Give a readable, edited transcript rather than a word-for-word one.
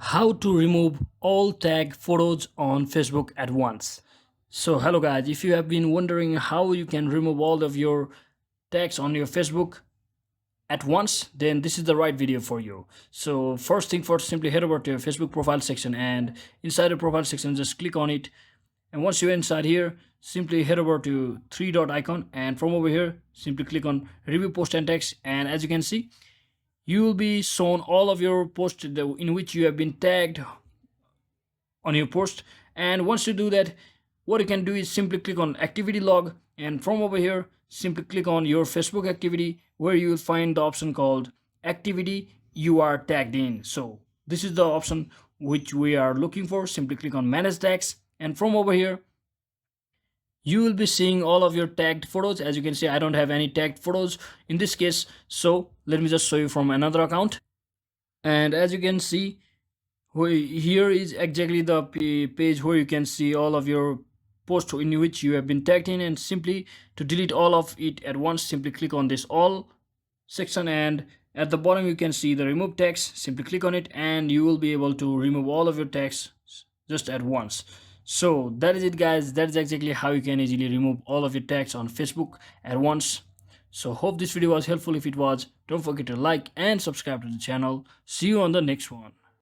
How to remove all tag photos on Facebook at once. So hello guys, if you have been wondering how you can remove all of your tags on your Facebook at once, then this is the right video for you. So first thing first, simply head over to your Facebook profile section, and inside the profile section just click on it. And once you're inside here, simply head over to three dot icon, and from over here simply click on review post and text. And as you can see, you will be shown all of your posts in which you have been tagged on your post. And once you do that, what you can do is simply click on activity log, and from over here simply click on your Facebook activity, where you will find the option called activity you are tagged in. So this is the option which we are looking for. Simply click on manage tags, and from over here you will be seeing all of your tagged photos. As you can see, I don't have any tagged photos in this case, so let me just show you from another account. And as you can see, here is exactly the page where you can see all of your posts in which you have been tagged in. And simply to delete all of it at once, simply click on this all section, and at the bottom you can see the remove tags. Simply click on it and you will be able to remove all of your tags just at once. So that is it guys, that is exactly how you can easily remove all of your tags on Facebook at once. So hope this video was helpful. If it was, don't forget to like and subscribe to the channel. See you on the next one.